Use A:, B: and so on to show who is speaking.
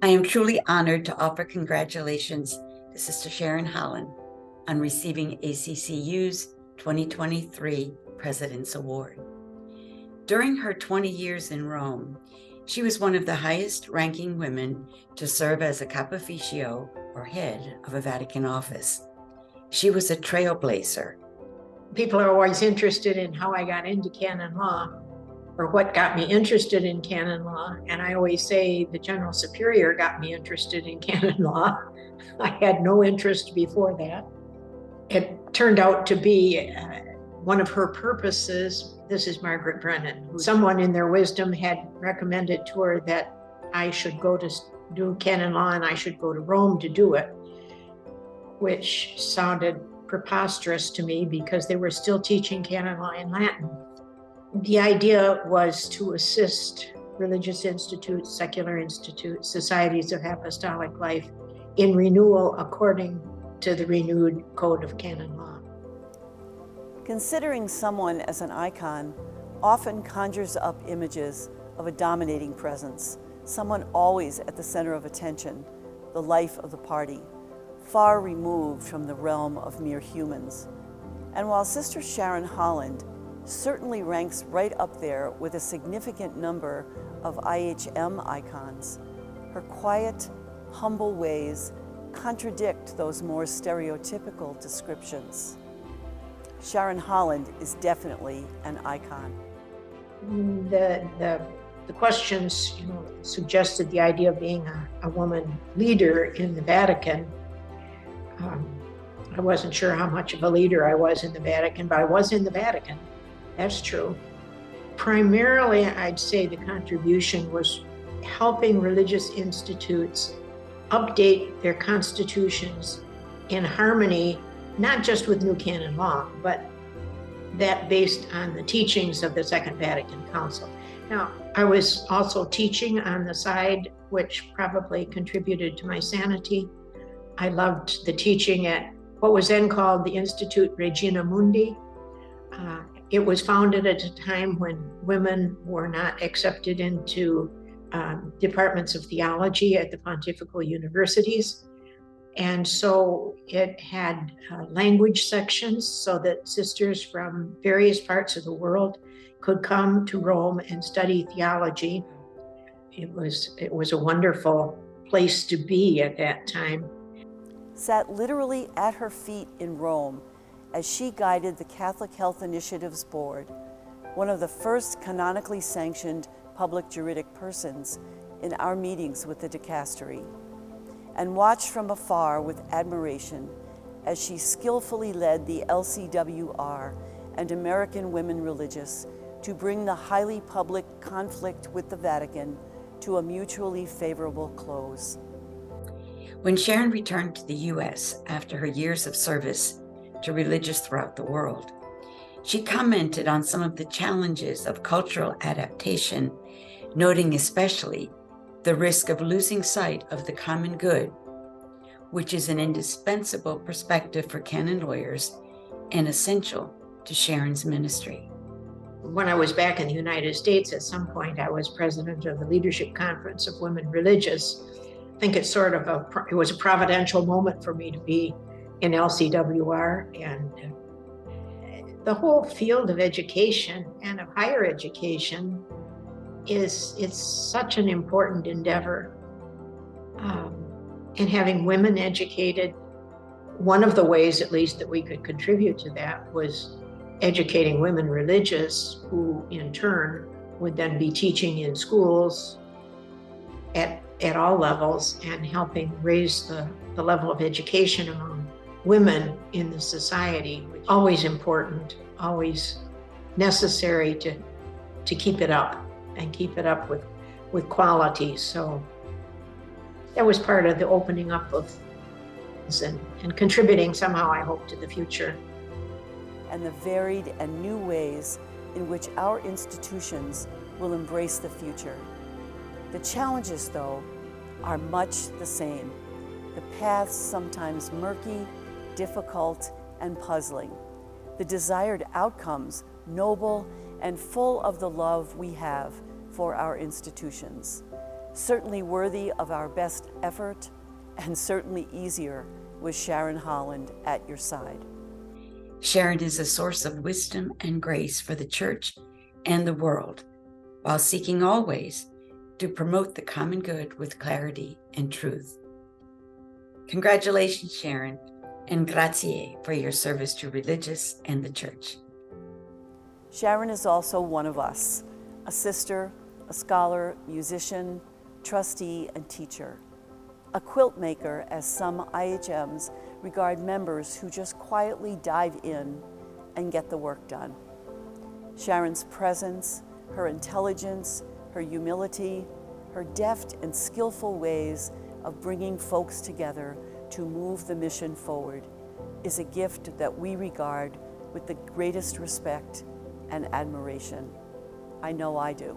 A: I am truly honored to offer congratulations to Sister Sharon Holland on receiving ACCU's 2023 President's Award. During her 20 years in Rome, she was one of the highest-ranking women to serve as a capo officio, or head, of a Vatican office. She was a trailblazer.
B: People are always interested in how I got into canon law, or what got me interested in canon law. And I always say the General Superior got me interested in canon law. I had no interest before that. It turned out to be one of her purposes. This is Margaret Brennan, who someone in their wisdom had recommended to her that I should go to do canon law and I should go to Rome to do it, which sounded preposterous to me because they were still teaching canon law in Latin. The idea was to assist religious institutes, secular institutes, societies of apostolic life in renewal according to the renewed code of canon law.
C: Considering someone as an icon often conjures up images of a dominating presence, someone always at the center of attention, the life of the party, far removed from the realm of mere humans. And while Sister Sharon Holland certainly ranks right up there with a significant number of IHM icons, her quiet, humble ways contradict those more stereotypical descriptions. Sharon Holland is definitely an icon.
B: The questions, suggested the idea of being a woman leader in the Vatican. I wasn't sure how much of a leader I was in the Vatican, but I was in the Vatican. That's true. Primarily, I'd say the contribution was helping religious institutes update their constitutions in harmony, not just with new canon law, but that based on the teachings of the Second Vatican Council. Now, I was also teaching on the side, which probably contributed to my sanity. I loved the teaching at what was then called the Institute Regina Mundi. It was founded at a time when women were not accepted into departments of theology at the pontifical universities. And so it had language sections so that sisters from various parts of the world could come to Rome and study theology. It was a wonderful place to be at that time.
C: Sat literally at her feet in Rome as she guided the Catholic Health Initiatives Board, one of the first canonically sanctioned public juridic persons in our meetings with the dicastery, and watched from afar with admiration as she skillfully led the LCWR and American Women Religious to bring the highly public conflict with the Vatican to a mutually favorable close.
A: When Sharon returned to the U.S. after her years of service to religious throughout the world, she commented on some of the challenges of cultural adaptation, noting especially the risk of losing sight of the common good, which is an indispensable perspective for canon lawyers and essential to Sharon's ministry.
B: When I was back in the United States, at some point, I was president of the Leadership Conference of Women Religious. I think it was a providential moment for me to be in LCWR, and the whole field of education and of higher education it's such an important endeavor. And having women educated, one of the ways at least that we could contribute to that was educating women religious, who in turn would then be teaching in schools at all levels and helping raise the level of education among women in the society. Always important, always necessary to keep it up and keep it up with quality. So that was part of the opening up of and contributing somehow, I hope, to the future.
C: And the varied and new ways in which our institutions will embrace the future. The challenges, though, are much the same. The paths sometimes murky, difficult, and puzzling. The desired outcomes noble and full of the love we have for our institutions. Certainly worthy of our best effort, and certainly easier with Sharon Holland at your side.
A: Sharon is a source of wisdom and grace for the church and the world, while seeking always to promote the common good with clarity and truth. Congratulations, Sharon, and grazie for your service to religious and the church.
C: Sharon is also one of us, a sister, a scholar, musician, trustee, and teacher. A quilt maker, as some IHMs regard members who just quietly dive in and get the work done. Sharon's presence, her intelligence, her humility, her deft and skillful ways of bringing folks together to move the mission forward is a gift that we regard with the greatest respect and admiration. I know I do.